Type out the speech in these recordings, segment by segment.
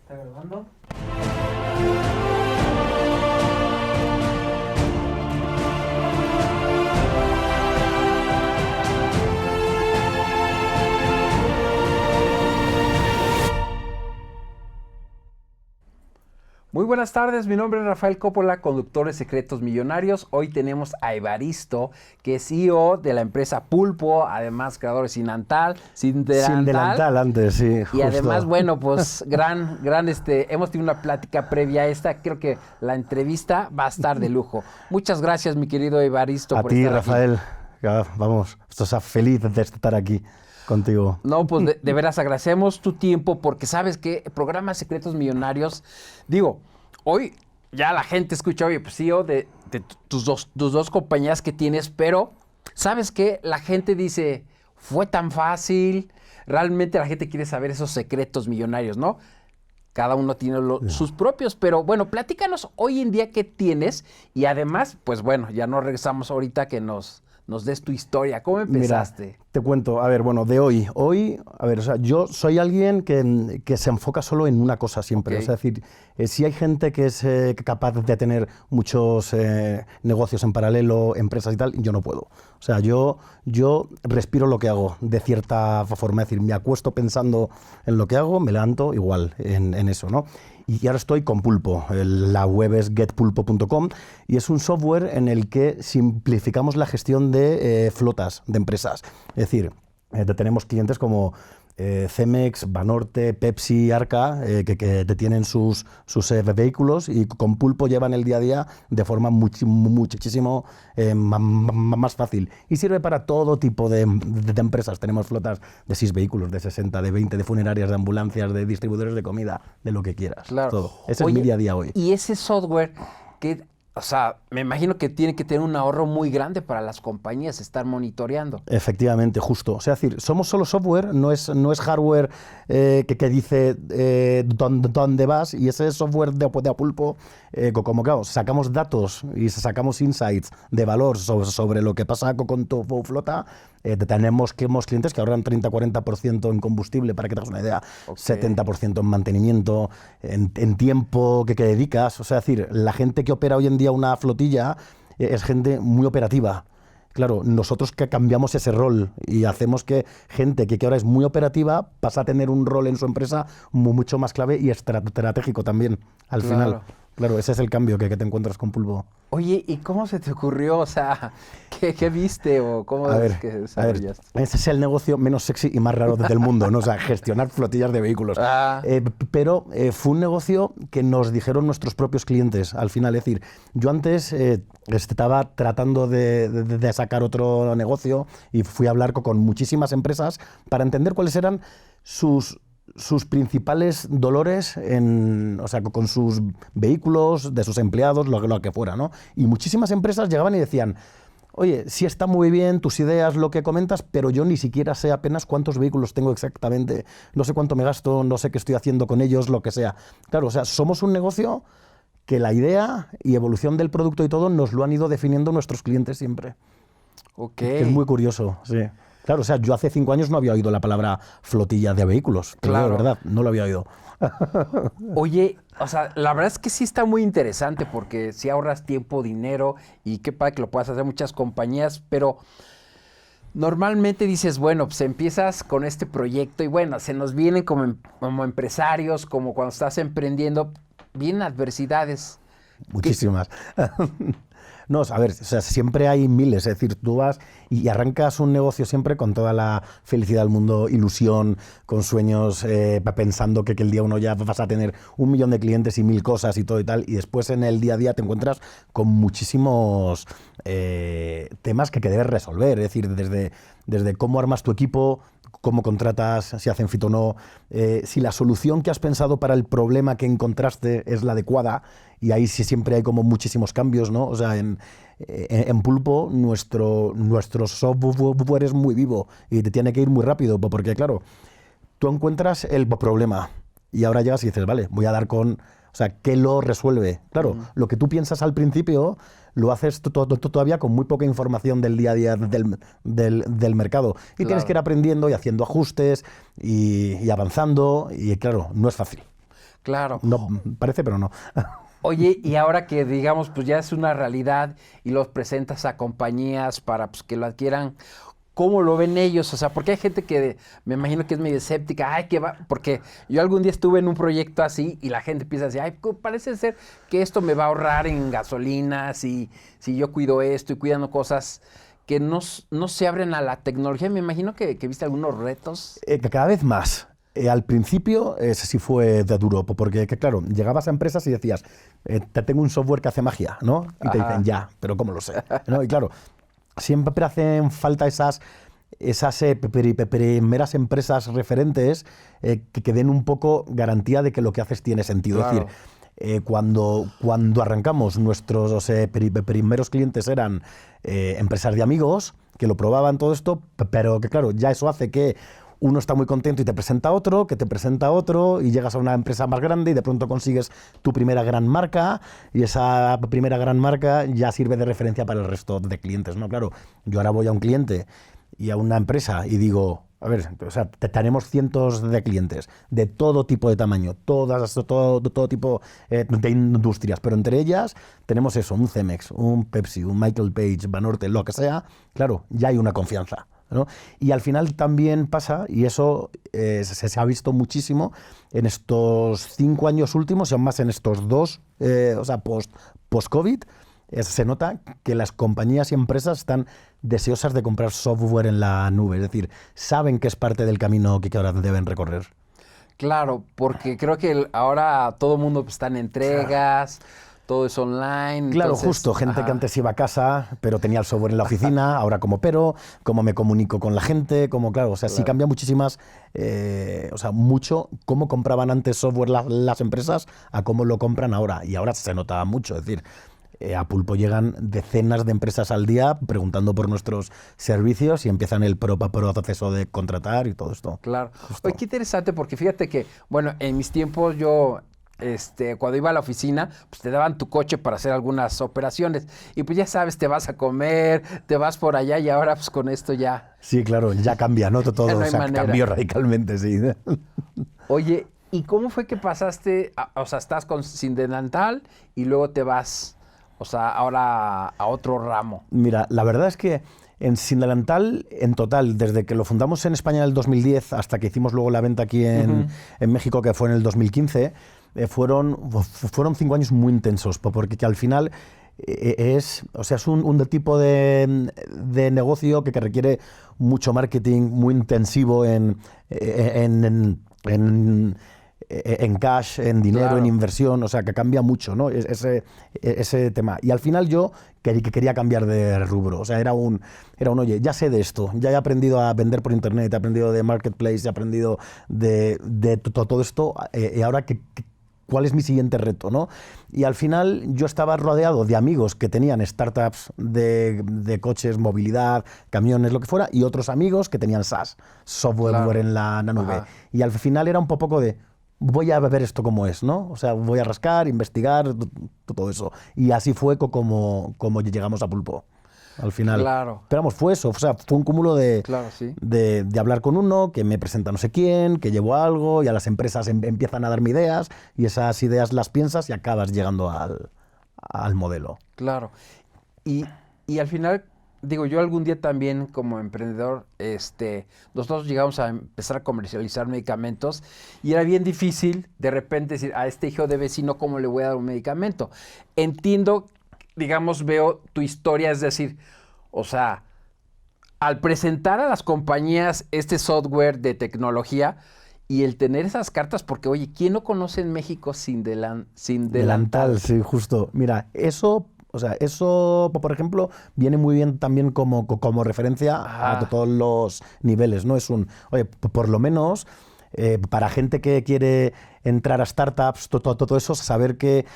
¿Está grabando? Muy buenas tardes, mi nombre es Rafael Coppola, conductor de Secretos Millonarios. Hoy tenemos a Evaristo, que es CEO de la empresa Pulpo, además creador de Sin Delantal antes, sí, justo. Y además, bueno, pues hemos tenido una plática previa a esta. Creo que la entrevista va a estar de lujo. Muchas gracias, mi querido Evaristo, por estar Rafael. Aquí. Vamos, estoy feliz de estar aquí contigo. No, pues de veras agradecemos tu tiempo, porque sabes que el programa Secretos Millonarios, digo, hoy ya la gente escucha, oye, pues CEO de tus dos compañías que tienes, pero ¿sabes qué? La gente dice, fue tan fácil, realmente la gente quiere saber esos secretos millonarios, ¿no? Cada uno tiene sus propios, pero bueno, platícanos hoy en día qué tienes y además, pues bueno, ya no regresamos ahorita que nos des tu historia. ¿Cómo empezaste? Mira, te cuento, a ver, bueno, de hoy, a ver, o sea, yo soy alguien que se enfoca solo en una cosa siempre. Okay. Es decir, si hay gente que es capaz de tener muchos negocios en paralelo, empresas y tal, yo no puedo. O sea, yo respiro lo que hago de cierta forma. Es decir, me acuesto pensando en lo que hago, me levanto igual en eso, ¿no? Y ahora estoy con Pulpo. La web es getpulpo.com y es un software en el que simplificamos la gestión de flotas de empresas. Es decir, tenemos clientes como Cemex, Banorte, Pepsi, Arca, que tienen sus vehículos y con Pulpo llevan el día a día de forma muchísimo más fácil. Y sirve para todo tipo de empresas. Tenemos flotas de 6 vehículos, de 60, de 20, de funerarias, de ambulancias, de distribuidores de comida, de lo que quieras. Claro. Todo. Ese es mi día a día hoy. Y ese software que... O sea, me imagino que tiene que tener un ahorro muy grande para las compañías estar monitoreando. Efectivamente, justo. O sea, es decir, somos solo software, no es hardware que dice dónde vas, y ese software de Pulpo, como claro, sacamos datos y sacamos insights de valor sobre lo que pasa con tu flota. Tenemos clientes que ahorran 30-40% en combustible, para que te hagas una idea, okay. 70% en mantenimiento, en tiempo que dedicas. O sea, es decir, la gente que opera hoy en día una flotilla es gente muy operativa. Claro, nosotros que cambiamos ese rol y hacemos que gente que ahora es muy operativa pasa a tener un rol en su empresa mucho más clave y estratégico también, al final. Claro, ese es el cambio que te encuentras con Pulpo. Oye, ¿y cómo se te ocurrió? O sea, ¿qué viste o cómo es que desarrollaste? Ese es el negocio menos sexy y más raro del mundo, ¿no? O sea, gestionar flotillas de vehículos. Pero fue un negocio que nos dijeron nuestros propios clientes al final. Es decir, yo antes estaba tratando de sacar otro negocio y fui a hablar con muchísimas empresas para entender cuáles eran sus principales dolores o sea, con sus vehículos, de sus empleados, lo que fuera, ¿no? Y muchísimas empresas llegaban y decían, oye, sí está muy bien tus ideas, lo que comentas, pero yo ni siquiera sé apenas cuántos vehículos tengo exactamente, no sé cuánto me gasto, no sé qué estoy haciendo con ellos, lo que sea. Claro, o sea, somos un negocio que la idea y evolución del producto y todo nos lo han ido definiendo nuestros clientes siempre. Ok. Que es muy curioso, sí. Claro, o sea, yo hace 5 años no había oído la palabra flotilla de vehículos. Claro. De verdad, no lo había oído. Oye, o sea, la verdad es que sí está muy interesante porque si ahorras tiempo, dinero y qué padre que lo puedas hacer muchas compañías, pero normalmente dices, bueno, pues empiezas con este proyecto y bueno, se nos vienen como empresarios, como cuando estás emprendiendo, vienen adversidades. Muchísimas. No, a ver, o sea, siempre hay miles, es decir, tú vas y arrancas un negocio siempre con toda la felicidad del mundo, ilusión, con sueños, pensando que el día uno ya vas a tener 1 millón de clientes y 1000 cosas y todo y tal, y después en el día a día te encuentras con muchísimos temas que debes resolver, es decir, desde cómo armas tu equipo, cómo contratas, si hacen fit o no, si la solución que has pensado para el problema que encontraste es la adecuada, y ahí sí siempre hay como muchísimos cambios, ¿no? O sea, en Pulpo nuestro software es muy vivo y te tiene que ir muy rápido, porque claro, tú encuentras el problema y ahora llegas y dices, vale, voy a dar con... O sea, ¿qué lo resuelve? Claro, lo que tú piensas al principio lo haces todavía con muy poca información del día a día del mercado. Y claro, tienes que ir aprendiendo y haciendo ajustes y avanzando. Y claro, no es fácil. Claro. No, parece, pero no. Oye, y ahora que digamos, pues ya es una realidad y los presentas a compañías para pues, que lo adquieran, ¿cómo lo ven ellos? O sea, porque hay gente que me imagino que es medio escéptica, ay, que va, porque yo algún día estuve en un proyecto así y la gente piensa así, ay, parece ser que esto me va a ahorrar en gasolina si yo cuido esto y cuidando cosas que no se abren a la tecnología. Me imagino que viste algunos retos. Que cada vez más. Al principio ese sí fue de duro, porque claro, llegabas a empresas y decías, te tengo un software que hace magia, ¿no? Y te dicen, ya, pero ¿cómo lo sé? ¿No? Y claro, siempre hacen falta esas primeras empresas referentes que den un poco garantía de que lo que haces tiene sentido. Claro. Es decir, cuando arrancamos, nuestros primeros clientes eran empresas de amigos que lo probaban todo esto, pero que claro, ya eso hace que uno está muy contento y te presenta otro, que te presenta otro, y llegas a una empresa más grande y de pronto consigues tu primera gran marca, y esa primera gran marca ya sirve de referencia para el resto de clientes, ¿no? Claro, yo ahora voy a un cliente y a una empresa y digo, a ver, o sea, tenemos cientos de clientes de todo tipo de tamaño, todo tipo de industrias, pero entre ellas tenemos eso, un Cemex, un Pepsi, un Michael Page, Banorte, lo que sea, claro, ya hay una confianza, ¿no? Y al final también pasa, y eso se ha visto muchísimo en estos 5 años últimos y aún más en estos 2, o sea, post-COVID, se nota que las compañías y empresas están deseosas de comprar software en la nube, es decir, saben que es parte del camino que ahora deben recorrer. Claro, porque creo que ahora todo el mundo está en entregas, todo es online. Claro, entonces, justo, gente que antes iba a casa, pero tenía el software en la oficina, ahora cómo me comunico con la gente, claro, o sea, sí cambia muchísimas, o sea, mucho cómo compraban antes software las empresas a cómo lo compran ahora, y ahora se nota mucho, es decir, a Pulpo llegan decenas de empresas al día preguntando por nuestros servicios y empiezan el proceso de contratar y todo esto. Claro. Justo. Oye, qué interesante, porque fíjate que, bueno, en mis tiempos yo, cuando iba a la oficina, pues te daban tu coche para hacer algunas operaciones. Y pues ya sabes, te vas a comer, te vas por allá y ahora pues con esto ya. Sí, claro, ya cambia, ¿no? Todo, Ya no hay o sea, manera. cambió radicalmente, sí. Oye, ¿y cómo fue que pasaste, o sea, estás con Sin Delantal y luego te vas, o sea, ahora a otro ramo? Mira, la verdad es que en Sin Delantal, en total, desde que lo fundamos en España en el 2010 hasta que hicimos luego la venta aquí en México, que fue en el 2015, fueron 5 años muy intensos, porque que al final es un tipo de negocio que requiere mucho marketing, muy intensivo en cash, en dinero, Claro. en inversión, o sea, que cambia mucho, ¿no? Ese tema. Y al final yo quería cambiar de rubro, o sea, era un, oye, ya sé de esto, ya he aprendido a vender por internet, he aprendido de marketplace, he aprendido de todo esto, y ahora ¿cuál es mi siguiente reto, no? Y al final yo estaba rodeado de amigos que tenían startups de coches, movilidad, camiones, lo que fuera, y otros amigos que tenían SaaS, software en la nube. Ajá. Y al final era un poco de, voy a ver esto cómo es, ¿no? O sea, voy a rascar, investigar, todo eso. Y así fue como llegamos a Pulpo. Al final. Claro. Pero vamos, fue eso, o sea, fue un cúmulo Claro, sí. de hablar con uno, que me presenta no sé quién, que llevo algo, y a las empresas empiezan a darme ideas, y esas ideas las piensas y acabas llegando al modelo. Claro. Y al final, digo, yo algún día también como emprendedor, nosotros llegamos a empezar a comercializar medicamentos y era bien difícil de repente decir, a este hijo de vecino, ¿cómo le voy a dar un medicamento? Entiendo, digamos, veo tu historia, es decir, o sea, al presentar a las compañías este software de tecnología y el tener esas cartas, porque oye, ¿quién no conoce en México sin delantal? Sí, justo. Mira, eso, o sea, eso, por ejemplo, viene muy bien también como referencia a todos los niveles, ¿no? Es oye, por lo menos para gente que quiere entrar a startups, todo eso, saber que,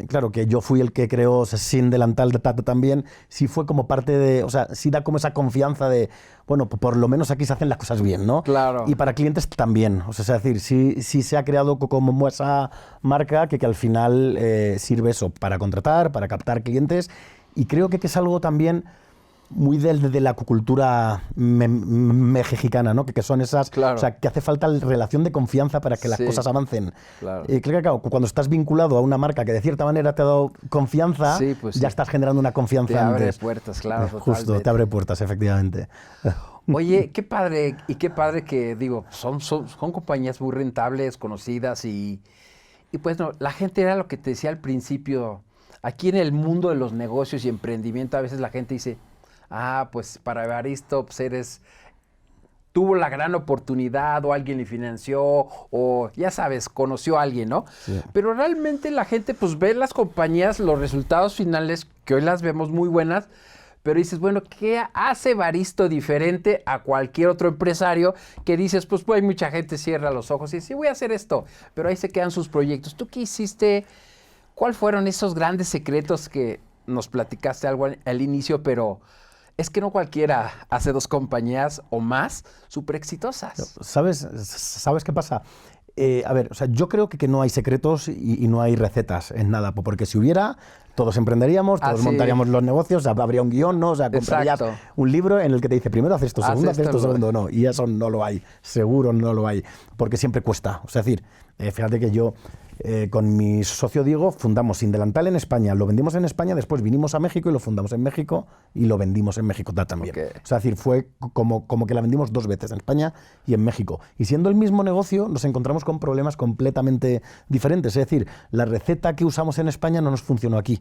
claro, que yo fui el que creó Sin Delantal también, sí fue como parte de, o sea, sí da como esa confianza de, bueno, por lo menos aquí se hacen las cosas bien, ¿no? Claro. Y para clientes también, o sea, es decir, sí se ha creado como esa marca que al final sirve eso, para contratar, para captar clientes, y creo que es algo también muy de la cultura mexicana, ¿no? Que son esas... Claro. O sea, que hace falta relación de confianza para que las Sí. cosas avancen. Claro. Claro, cuando estás vinculado a una marca que de cierta manera te ha dado confianza, Sí, pues ya sí. estás generando una confianza Te abre antes. puertas, claro, Justo, totalmente. te abre puertas, efectivamente. Oye, qué padre, y qué padre que, digo, son compañías muy rentables, conocidas, y pues no, la gente era lo que te decía al principio, aquí en el mundo de los negocios y emprendimiento, a veces la gente dice, pues para Evaristo, pues tuvo la gran oportunidad, o alguien le financió, o ya sabes, conoció a alguien, ¿no? Sí. Pero realmente la gente, pues ve las compañías, los resultados finales, que hoy las vemos muy buenas, pero dices, bueno, ¿qué hace Evaristo diferente a cualquier otro empresario que dices, pues hay mucha gente cierra los ojos y dice, sí, voy a hacer esto, pero ahí se quedan sus proyectos. ¿Tú qué hiciste? ¿Cuáles fueron esos grandes secretos que nos platicaste algo al inicio, pero es que no cualquiera hace 2 compañías o más súper exitosas? ¿Sabes qué pasa? A ver, o sea, yo creo que no hay secretos y no hay recetas en nada, porque si hubiera, todos emprenderíamos, todos sí. montaríamos los negocios, habría un guión, ¿no? O sea, comprarías Exacto. un libro en el que te dice primero haces esto, Haz segundo haces esto, esto, segundo no. Y eso no lo hay, seguro no lo hay, porque siempre cuesta. O sea, es decir, fíjate que yo con mi socio Diego fundamos Sin Delantal en España, lo vendimos en España, después vinimos a México y lo fundamos en México y lo vendimos en México también. Okay. O sea, es decir, fue como que la vendimos 2 veces, en España y en México. Y siendo el mismo negocio, nos encontramos con problemas completamente diferentes. Es decir, la receta que usamos en España no nos funcionó aquí.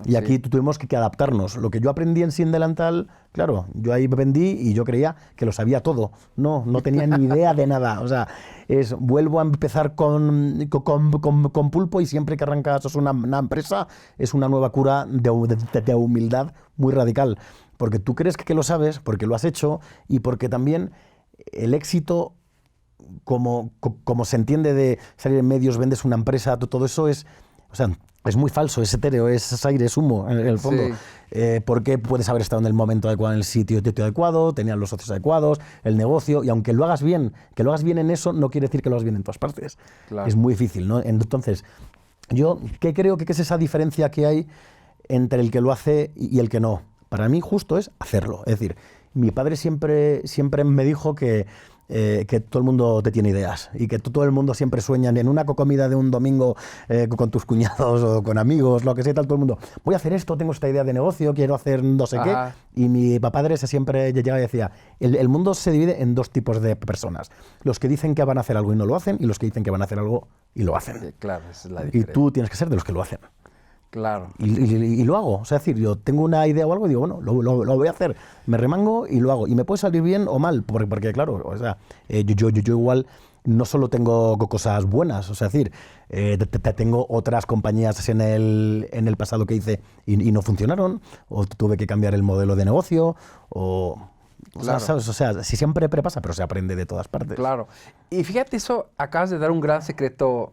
Y aquí tuvimos que adaptarnos. Lo que yo aprendí en Sin Delantal, claro, yo ahí vendí y yo creía que lo sabía todo. No tenía ni idea de nada. O sea, vuelvo a empezar con pulpo y siempre que arrancas una empresa es una nueva cura de humildad muy radical. Porque tú crees que lo sabes, porque lo has hecho y porque también el éxito, como se entiende de salir en medios, vendes una empresa, todo eso es muy falso, es etéreo, es aire, es humo en el fondo. Sí. Porque puedes haber estado en el momento adecuado, en el sitio adecuado, tenías los socios adecuados, el negocio, y aunque lo hagas bien, que lo hagas bien en eso, no quiere decir que lo hagas bien en todas partes. Claro. Es muy difícil, ¿no? Entonces, yo ¿qué creo que es esa diferencia que hay entre el que lo hace y el que no? Para mí justo es hacerlo. Es decir, mi padre siempre me dijo que todo el mundo te tiene ideas y que todo el mundo siempre sueña en una comida de un domingo con tus cuñados o con amigos, lo que sea, todo el mundo, voy a hacer esto, tengo esta idea de negocio, quiero hacer no sé qué. Y mi padre siempre llegaba y decía, el mundo se divide en 2 tipos de personas, los que dicen que van a hacer algo y no lo hacen y los que dicen que van a hacer algo y lo hacen. Claro, esa es la Y diferencia. tú tienes que ser de los que lo hacen. Claro. Y lo hago. O sea, es decir, yo tengo una idea o algo y digo, bueno, lo voy a hacer. Me remango y lo hago. Y me puede salir bien o mal, porque claro, o sea, yo igual no solo tengo cosas buenas, o sea, es decir, tengo otras compañías en el pasado que hice y no funcionaron, o tuve que cambiar el modelo de negocio, Claro. ¿sabes? O sea, si siempre pasa, pero se aprende de todas partes. Claro. Y fíjate, eso acabas de dar un gran secreto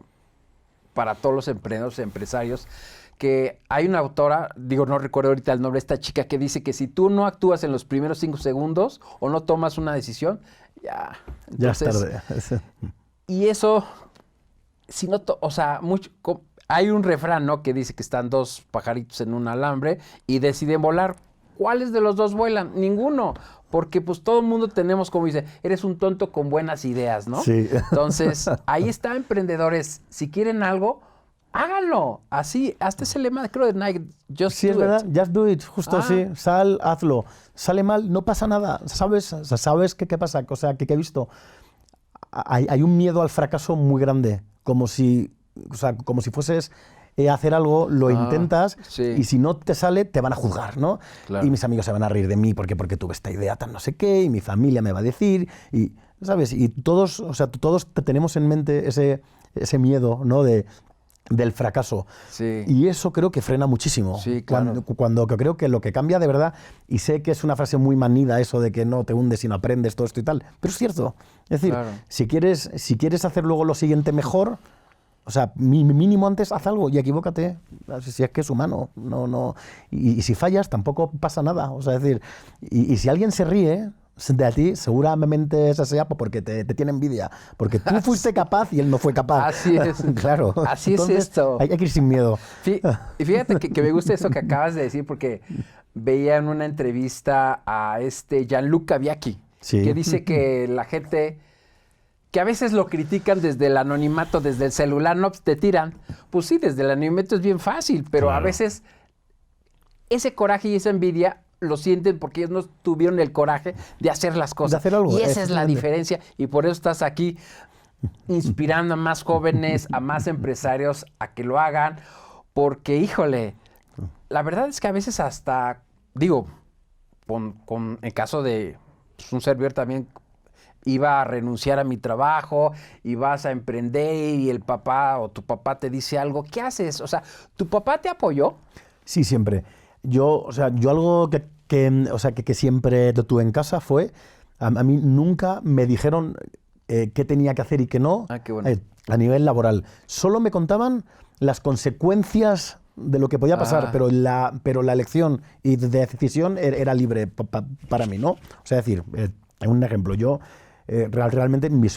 para todos los emprendedores, empresarios, que hay una autora, digo, no recuerdo ahorita el nombre de esta chica, que dice que si tú no actúas en los primeros 5 segundos o no tomas una decisión, ya. Entonces, ya es tarde. Y eso, si no, o sea, hay un refrán, ¿no? Que dice que están 2 pajaritos en un alambre y deciden volar. ¿Cuáles de los 2 vuelan? Ninguno. Porque pues todo el mundo tenemos, como dice, eres un tonto con buenas ideas, ¿no? Sí. Entonces, ahí está, emprendedores. Si quieren algo, háganlo. Así, hasta ese lema, creo, de Nike, just Sí, do es verdad, it. just do it, justo así, sal, hazlo. Sale mal, no pasa nada, ¿sabes? O sea, ¿sabes qué pasa? O sea, que he visto, hay un miedo al fracaso muy grande, como si fueses a hacer algo, lo intentas sí. y si no te sale, te van a juzgar, ¿no? Claro. Y mis amigos se van a reír de mí porque tuve esta idea tan no sé qué, y mi familia me va a decir, y, ¿sabes? Y todos tenemos en mente ese miedo, ¿no? Del fracaso. Sí. Y eso creo que frena muchísimo. Sí, claro. Cuando creo que lo que cambia de verdad, y sé que es una frase muy manida eso de que no te hundes y no aprendes todo esto y tal, pero es cierto. Es decir, Claro. si quieres hacer luego lo siguiente mejor, o sea, mínimo antes haz algo y equivócate, si es que es humano. Y si fallas tampoco pasa nada. O sea, es decir, y si alguien se ríe de ti, seguramente esa sea porque te tiene envidia, porque tú fuiste capaz y él no fue capaz. Así es. Claro. Así Entonces, es esto. Hay que ir sin miedo. Y fíjate que me gusta eso que acabas de decir, porque veía en una entrevista a Gianluca Viacchi, Sí. que dice que la gente, que a veces lo critican desde el anonimato, desde el celular, no, pues te tiran. Pues sí, desde el anonimato es bien fácil, pero a Claro. veces ese coraje y esa envidia lo sienten porque ellos no tuvieron el coraje de hacer las cosas. De hacer algo, Y esa es la efectivamente. diferencia, y por eso estás aquí inspirando a más jóvenes, a más empresarios a que lo hagan, porque, híjole, la verdad es que a veces hasta, digo, en caso de pues, un servidor también iba a renunciar a mi trabajo y vas a emprender y el papá o tu papá te dice algo, ¿qué haces? O sea, ¿tu papá te apoyó? Sí, siempre. Yo algo que siempre tuve en casa fue, a mí nunca me dijeron qué tenía que hacer y qué no Ah, qué bueno. a nivel laboral. Solo me contaban las consecuencias de lo que podía pasar, Ah. pero la elección y de decisión era libre para mí, ¿no? O sea, es decir, un ejemplo, yo realmente mi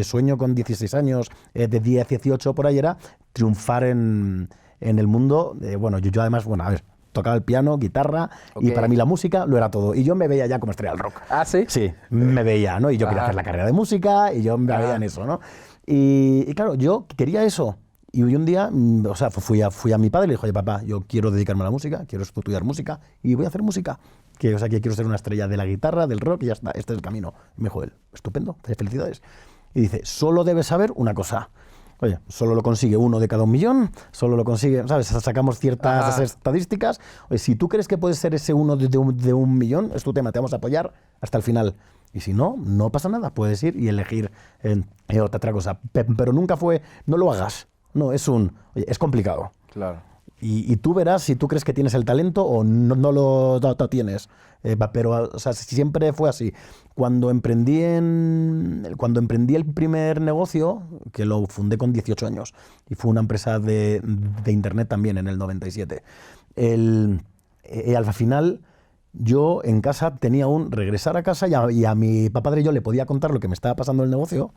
sueño con 16 años, de 10, 18 por ahí era triunfar en el mundo. Bueno, yo además, bueno, a ver, tocaba el piano, guitarra, y Ok. para mí la música lo era todo. Y yo me veía ya como estrella del rock. ¿Ah, sí? Sí, me veía, ¿no? Y yo quería Ajá. hacer la carrera de música y yo me veía en eso, ¿no? Y claro, yo quería eso. Y un día, o sea, fui a mi padre y le dije, oye, papá, yo quiero dedicarme a la música, quiero estudiar música y voy a hacer música. O sea, que quiero ser una estrella de la guitarra, del rock y ya está, este es el camino. Y me dijo él, estupendo, felicidades. Y dice, solo debes saber una cosa. Oye, solo lo consigue uno de cada 1.000.000, solo lo consigue, ¿sabes? Sacamos ciertas Ajá. estadísticas. Oye, si tú crees que puedes ser ese uno de 1.000.000, es tu tema, te vamos a apoyar hasta el final. Y si no, no pasa nada, puedes ir y elegir otra cosa. Pero nunca fue, no lo hagas. No, oye, es complicado. Claro. Y tú verás si tú crees que tienes el talento o no lo tienes. Pero, o sea, siempre fue así. Cuando emprendí el primer negocio, que lo fundé con 18 años, y fue una empresa de internet también en el 97, al final yo en casa tenía regresar a casa y a mi padre yo le podía contar lo que me estaba pasando en el negocio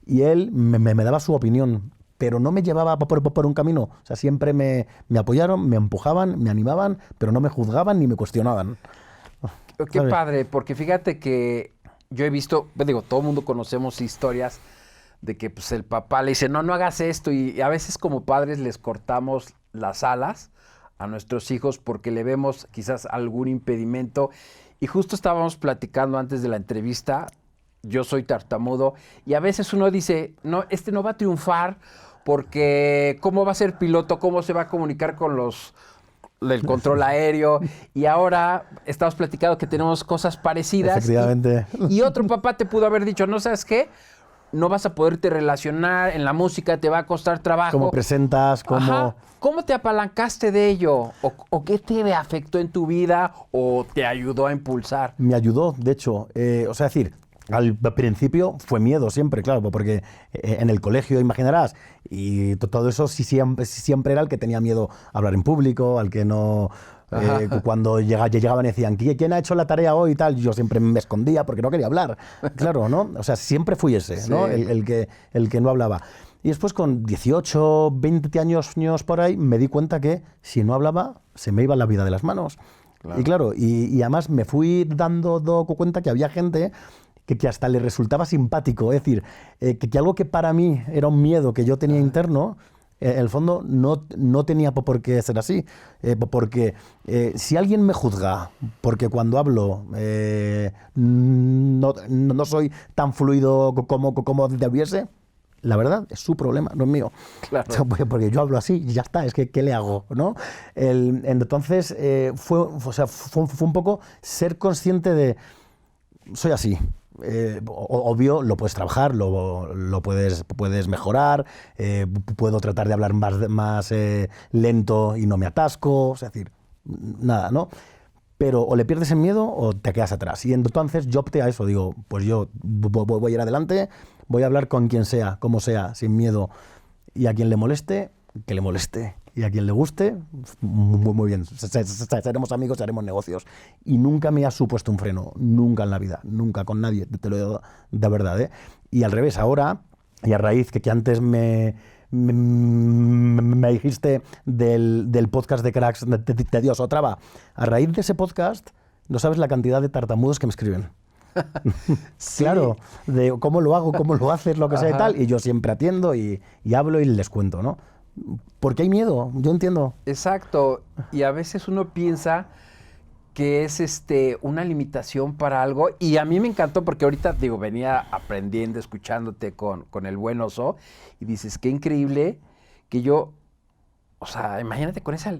y él me daba su opinión, pero no me llevaba por un camino. O sea, siempre me apoyaron, me empujaban, me animaban, pero no me juzgaban ni me cuestionaban. Qué ¿Sabes? padre, porque fíjate que yo he visto, pues digo, todo el mundo conocemos historias de que pues el papá le dice, no, no hagas esto, y a veces como padres les cortamos las alas a nuestros hijos porque le vemos quizás algún impedimento. Y justo estábamos platicando antes de la entrevista, yo soy tartamudo, y a veces uno dice, no, este no va a triunfar porque ¿cómo va a ser piloto? ¿Cómo se va a comunicar con los del control aéreo? Y ahora estamos platicando que tenemos cosas parecidas. Efectivamente. Y otro papá te pudo haber dicho, ¿no sabes qué? No vas a poderte relacionar, en la música te va a costar trabajo. ¿Cómo presentas? Ajá. ¿Cómo te apalancaste de ello? ¿O qué te afectó en tu vida o te ayudó a impulsar? Me ayudó, de hecho. O sea, decir, al principio fue miedo siempre, claro, porque en el colegio, imaginarás, y todo eso siempre era el que tenía miedo a hablar en público, al que no... cuando llegaban y decían, ¿quién ha hecho la tarea hoy y tal? Yo siempre me escondía porque no quería hablar. Claro, ¿no? O sea, siempre fui ese, Sí. ¿no? El que no hablaba. Y después con 18, 20 años por ahí me di cuenta que si no hablaba se me iba la vida de las manos. Claro. Y claro, y además me fui dando cuenta que había gente que hasta le resultaba simpático. Es decir, que algo que para mí era un miedo que yo tenía interno, en el fondo no tenía por qué ser así. Porque si alguien me juzga, porque cuando hablo no soy tan fluido como debiese, la verdad, es su problema, no es mío. Claro. Porque yo hablo así y ya está, es que ¿qué le hago? ¿No? Entonces, fue un poco ser consciente de, soy así. Obvio, lo puedes trabajar, lo puedes mejorar, puedo tratar de hablar más lento y no me atasco, es decir, nada, ¿no? Pero o le pierdes el miedo o te quedas atrás. Y entonces yo opté a eso, digo, pues yo voy a ir adelante, voy a hablar con quien sea, como sea, sin miedo. Y a quien le moleste, que le moleste. Y a quien le guste, muy bien. Seremos amigos y haremos negocios. Y nunca me ha supuesto un freno, nunca en la vida, nunca con nadie, te lo digo de verdad, ¿eh? Y al revés, ahora, y a raíz que antes me me dijiste del podcast de Cracks de Dios o Traba. A raíz de ese podcast, no sabes la cantidad de tartamudos que me escriben. Sí. Claro, de cómo lo hago, cómo lo haces, lo que sea y Ajá. tal, y yo siempre atiendo y hablo y les cuento, ¿no? Porque hay miedo, yo entiendo. Exacto. Y a veces uno piensa que es una limitación para algo. Y a mí me encantó porque ahorita, digo, venía aprendiendo, escuchándote con el buen Oso, y dices, qué increíble que yo, o sea, imagínate con esa,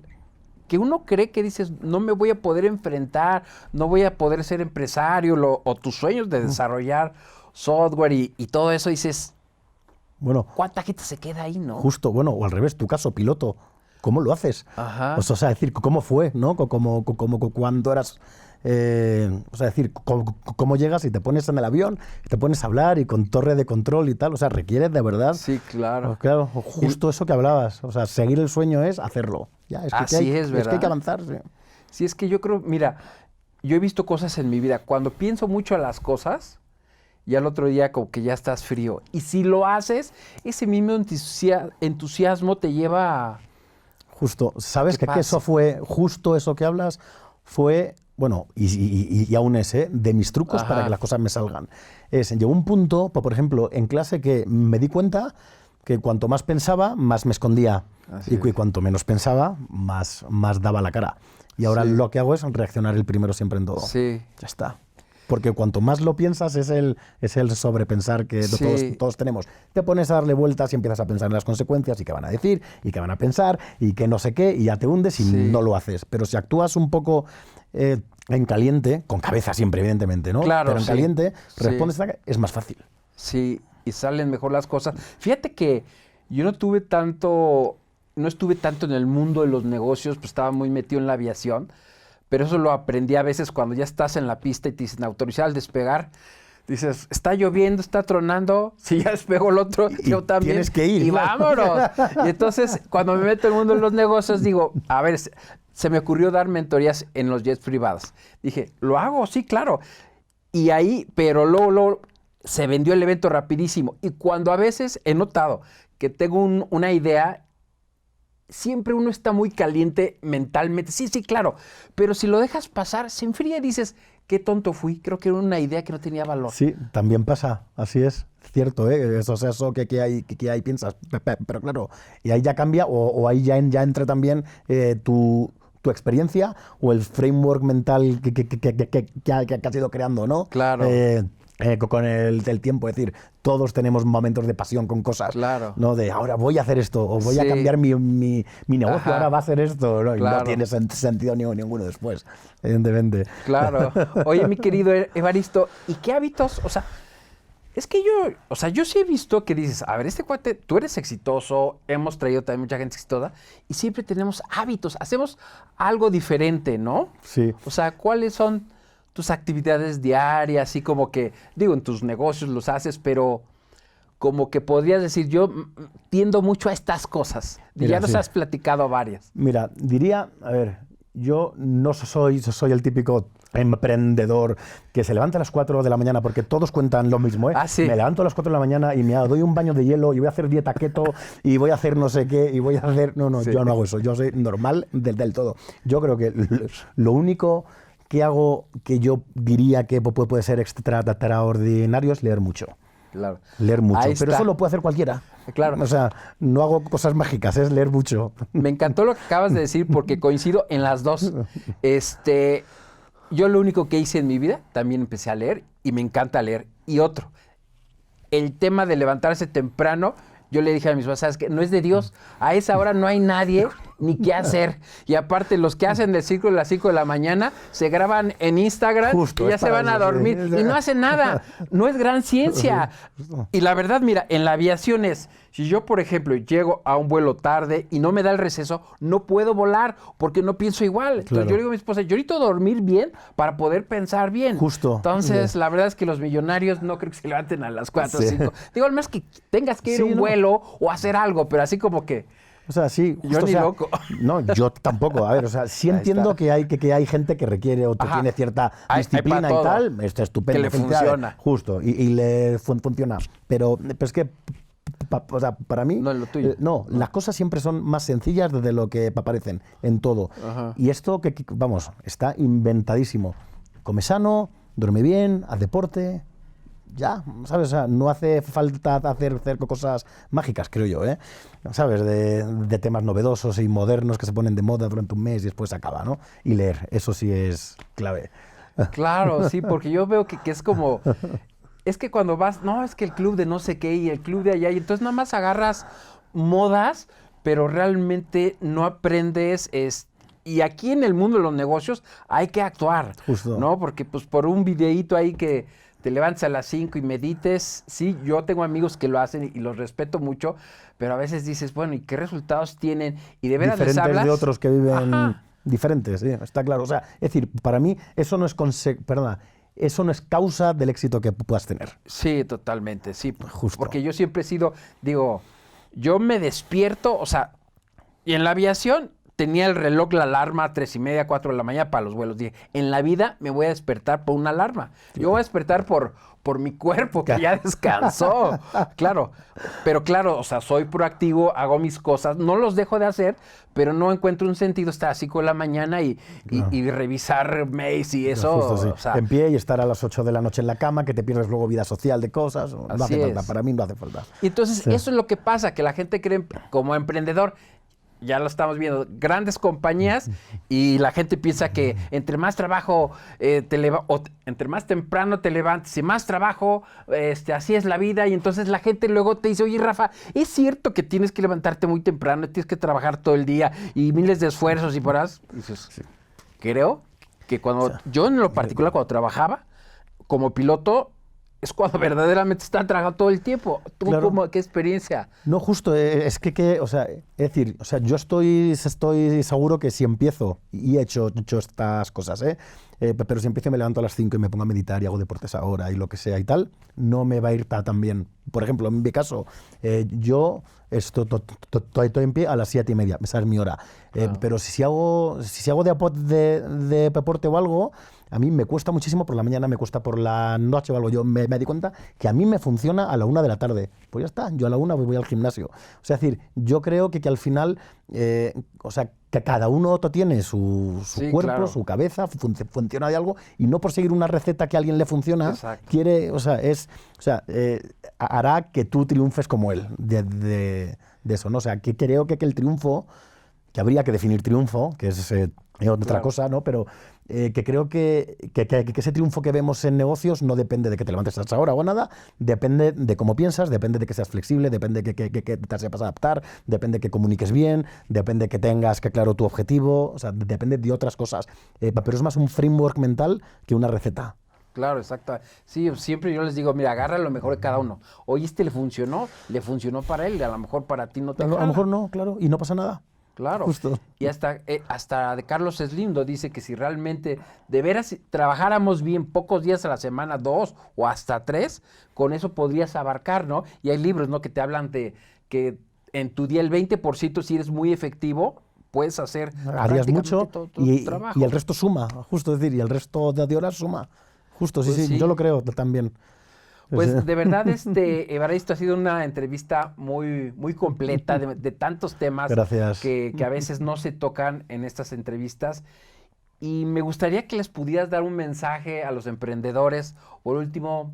que uno cree que dices, no me voy a poder enfrentar, no voy a poder ser empresario, o tus sueños de desarrollar software y todo eso, dices, Bueno, ¿cuánta gente se queda ahí, no? justo, bueno, o al revés, tu caso, piloto, ¿cómo lo haces? Ajá. O sea, decir, ¿cómo fue, no? Como cuando eras... o sea, decir, ¿cómo llegas y te pones en el avión, te pones a hablar y con torre de control y tal? O sea, requiere de verdad... Sí, claro. Pues claro, justo eso que hablabas. O sea, seguir el sueño es hacerlo. Ya, es que Así hay, es, es que hay ¿verdad? que avanzar. Sí. Sí, es que yo creo, mira, yo he visto cosas en mi vida. Cuando pienso mucho a las cosas, y al otro día como que ya estás frío. Y si lo haces, ese mismo entusiasmo te lleva a... Justo, ¿sabes ¿Qué que eso pasa? fue, justo eso que hablas, fue, bueno, y aún es, de mis trucos para Ajá. que las cosas me salgan? Llegó un punto, por ejemplo, en clase que me di cuenta que cuanto más pensaba, más me escondía. Así Y es. cuanto menos pensaba, más daba la cara. Y ahora Sí. lo que hago es reaccionar el primero siempre en todo. Sí. Ya está. Porque cuanto más lo piensas es el sobrepensar que Sí. todos tenemos. Te pones a darle vueltas y empiezas a pensar en las consecuencias y qué van a decir y qué van a pensar y qué no sé qué y ya te hundes y Sí. no lo haces. Pero si actúas un poco en caliente, con cabeza siempre evidentemente, ¿no? Claro, Pero en sí. caliente, Sí. respondes, es más fácil. Sí, y salen mejor las cosas. Fíjate que yo no estuve tanto en el mundo de los negocios, pues estaba muy metido en la aviación, pero eso lo aprendí a veces cuando ya estás en la pista y te dicen autorizar al despegar. Dices, está lloviendo, está tronando, si ya despegó el otro, Y yo también. tienes que ir, Y claro. vámonos. Y entonces, cuando me meto en el mundo de los negocios, digo, a ver, se me ocurrió dar mentorías en los jets privados. Dije, ¿lo hago? Sí, claro. Y ahí, pero luego se vendió el evento rapidísimo. Y cuando a veces he notado que tengo una idea, siempre uno está muy caliente mentalmente. Sí, sí, claro. Pero si lo dejas pasar, se enfría y dices, qué tonto fui. Creo que era una idea que no tenía valor. Sí, también pasa, así es, cierto, ¿eh? Eso, o sea, eso que hay piensas, pero claro, y ahí ya cambia o ahí ya entra también tu experiencia o el framework mental que has ido creando, ¿no? Claro. Con el tiempo, es decir, todos tenemos momentos de pasión con cosas, Claro. ¿no? De ahora voy a hacer esto, o voy a Sí. cambiar mi negocio, Ajá. ahora va a ser esto, ¿no? Y Claro. no tiene sentido ninguno después, evidentemente. Claro. Oye, mi querido Evaristo, ¿y qué hábitos? O sea, es que yo sí he visto que dices, a ver, este cuate, tú eres exitoso, hemos traído también mucha gente exitosa, y siempre tenemos hábitos, hacemos algo diferente, ¿no? Sí. O sea, ¿cuáles son tus actividades diarias? Así como que, digo, en tus negocios los haces, pero como que podrías decir, yo tiendo mucho a estas cosas. Y Mira, ya nos sí. has platicado varias. Mira, diría, a ver, yo no soy el típico emprendedor que se levanta a las 4 de la mañana, porque todos cuentan lo mismo, ¿eh? Ah, sí. Me levanto a las 4 de la mañana y me doy un baño de hielo y voy a hacer dieta keto y voy a hacer no sé qué y voy a hacer... No, Sí. yo no hago eso, yo soy normal del todo. Yo creo que lo único que hago que yo diría que puede ser extraordinario es leer mucho. Claro. Leer mucho, Ahí pero está. eso lo puede hacer cualquiera. Claro. O sea, no hago cosas mágicas, es leer mucho. Me encantó lo que acabas de decir porque coincido en las dos. Yo lo único que hice en mi vida, también empecé a leer y me encanta leer. Y otro, el tema de levantarse temprano, yo le dije a mis papás, ¿sabes qué? No es de Dios. A esa hora no hay nadie ni qué hacer. Y aparte, los que hacen del círculo a las 5 de la mañana se graban en Instagram Justo, y ya es se para van a eso, dormir sí. y no hacen nada. No es gran ciencia. Y la verdad, mira, en la aviación es, si yo, por ejemplo, llego a un vuelo tarde y no me da el receso, no puedo volar porque no pienso igual. Entonces Claro. yo le digo a mi esposa, yo necesito dormir bien para poder pensar bien. Justo. Entonces, Sí. la verdad es que los millonarios no creo que se levanten a las 4 o Sí. 5. Digo, al menos que tengas que ir Sí, a un ¿no? vuelo o hacer algo, pero así como que... O sea, sí. Yo justo, ni o sea, loco. No, yo tampoco. A ver, o sea, sí Ahí entiendo está. que hay gente que requiere o que Ajá. tiene cierta Hay disciplina para y todo. tal. Está estupendo. Que le felicidades. funciona. Justo, y le funciona. Pero es que o sea, para mí, No es lo tuyo. no, las cosas siempre son más sencillas de lo que parecen en todo. Ajá. Y esto, vamos, está inventadísimo. Come sano, duerme bien, haz deporte, ya, ¿sabes? O sea, no hace falta hacer cosas mágicas, creo yo, ¿eh? ¿Sabes? De temas novedosos y modernos que se ponen de moda durante un mes y después se acaba, ¿no? Y leer, eso sí es clave. Claro, sí, porque yo veo que es como... Es que cuando vas, no, es que el club de no sé qué y el club de allá, y entonces nada más agarras modas, pero realmente no aprendes, y aquí en el mundo de los negocios hay que actuar, Justo. ¿no? Porque pues por un videíto ahí que te levantes a las 5 y medites, sí, yo tengo amigos que lo hacen y los respeto mucho, pero a veces dices, bueno, ¿y qué resultados tienen? Y de veras les Diferentes hablas. de otros que viven Ajá. diferentes, sí, está claro. O sea, es decir, para mí eso no es eso no es causa del éxito que puedas tener. Sí, totalmente, sí. Justo. Porque yo siempre he sido, digo, yo me despierto, o sea, y en la aviación tenía el reloj, la alarma a 3:30, 4 de la mañana para los vuelos. Dije, en la vida me voy a despertar por una alarma. Yo voy a despertar por mi cuerpo, que ya descansó. Claro, pero claro, o sea, soy proactivo, hago mis cosas, no los dejo de hacer, pero no encuentro un sentido estar a 5 de la mañana y revisar mails y eso. Justo, sí. O sea, En pie y estar a las 8 de la noche en la cama, que te pierdes luego vida social de cosas. No Así hace falta, es. para mí no hace falta. y entonces Sí. eso es lo que pasa, que la gente cree como emprendedor. Ya lo estamos viendo, grandes compañías y la gente piensa que entre más trabajo entre más temprano te levantes y más trabajo, así es la vida. Y entonces la gente luego te dice, oye, Rafa, ¿es cierto que tienes que levantarte muy temprano y tienes que trabajar todo el día y miles de esfuerzos y porás? Y dices, creo que yo en lo particular cuando trabajaba como piloto, es cuando verdaderamente está trabajando todo el tiempo. ¿Tú Claro. qué experiencia? No, justo, es o sea, es decir, o sea, yo estoy seguro que si empiezo, y he hecho estas cosas, pero si empiezo y me levanto a las 5 y me pongo a meditar y hago deportes ahora y lo que sea y tal, no me va a ir tan bien. Por ejemplo, en mi caso, yo estoy en pie a las 7:30, esa es mi hora. Pero si hago de deporte o algo, a mí me cuesta muchísimo por la mañana, me cuesta por la noche o algo. Yo me di cuenta que a mí me funciona a la 1 de la tarde. Pues ya está, yo a la 1 voy al gimnasio. O sea, es decir, yo creo que al final, o sea, que cada uno tiene su Sí, cuerpo, claro. su cabeza, funciona de algo, y no por seguir una receta que a alguien le funciona, Exacto. hará que tú triunfes como él, de eso, ¿no? O sea, que creo que el triunfo, que habría que definir triunfo, que es otra Claro. cosa, ¿no? Pero que creo que ese triunfo que vemos en negocios no depende de que te levantes a esa hora o nada, depende de cómo piensas, depende de que seas flexible, depende de que te sepas adaptar, depende de que comuniques bien, depende de que tengas claro tu objetivo, o sea, depende de otras cosas. Pero es más un framework mental que una receta. Claro, exacto. Sí, siempre yo les digo, mira, agarra lo mejor de cada uno. Oye, le funcionó para él, a lo mejor para ti no te A lo jala. mejor no, claro, y no pasa nada. Claro. Justo. Y hasta de Carlos Slindo dice que si realmente de veras trabajáramos bien pocos días a la semana, 2 o hasta 3, con eso podrías abarcar, ¿no? Y hay libros, ¿no? Que te hablan de que en tu día el 20%, si eres muy efectivo, puedes hacer Harías prácticamente mucho todo tu trabajo. y el resto suma, justo, es decir, y el resto de horas suma. Justo, sí, Pues sí, sí. yo lo creo también. Pues de verdad, Evaristo, ha sido una entrevista muy, muy completa de tantos temas Gracias. que a veces no se tocan en estas entrevistas. Y me gustaría que les pudieras dar un mensaje a los emprendedores. Por último,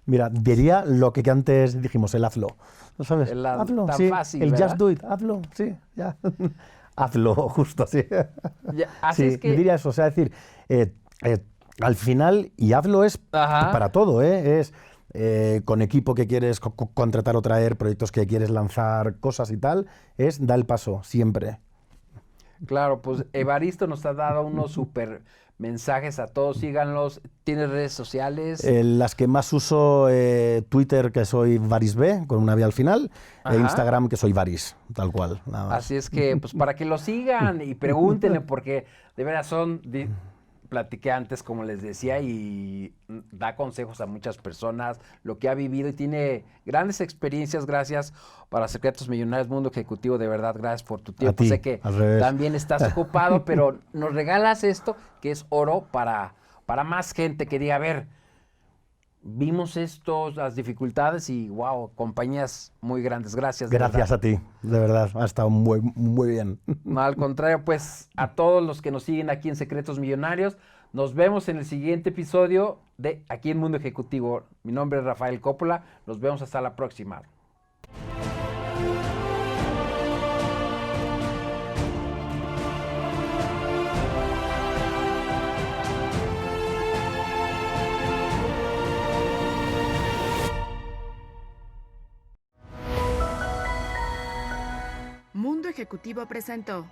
Mira, diría lo que antes dijimos, el hazlo. ¿No sabes? Hazlo, tan sí. fácil, El ¿verdad? just do it, hazlo, sí, ya. Hazlo, justo, sí. así Sí, es que... diría eso, o sea, decir, al final, y hazlo es Ajá. para todo, ¿eh? Es con equipo que quieres contratar o traer, proyectos que quieres lanzar, cosas y tal, da el paso, siempre. Claro, pues Evaristo nos ha dado unos súper mensajes a todos. Síganlos. ¿Tienes redes sociales? Las que más uso, Twitter, que soy VarisB, con una B al final, Ajá. e Instagram, que soy Varis, tal cual, nada más. Así es que, pues para que lo sigan y pregúntenle, porque de veras platiqué antes, como les decía, y da consejos a muchas personas, lo que ha vivido y tiene grandes experiencias. Gracias para Secretos Millonarios Mundo Ejecutivo, de verdad, gracias por tu tiempo. ti, Sé que al revés. también estás ocupado, pero nos regalas esto, que es oro para más gente que diga, a ver, vimos esto, las dificultades y wow, compañías muy grandes. Gracias. De Gracias verdad. a ti, de verdad, ha estado muy, muy bien. No, al contrario, pues a todos los que nos siguen aquí en Secretos Millonarios, nos vemos en el siguiente episodio de Aquí en Mundo Ejecutivo. Mi nombre es Rafael Coppola, nos vemos hasta la próxima. Mundo Ejecutivo presentó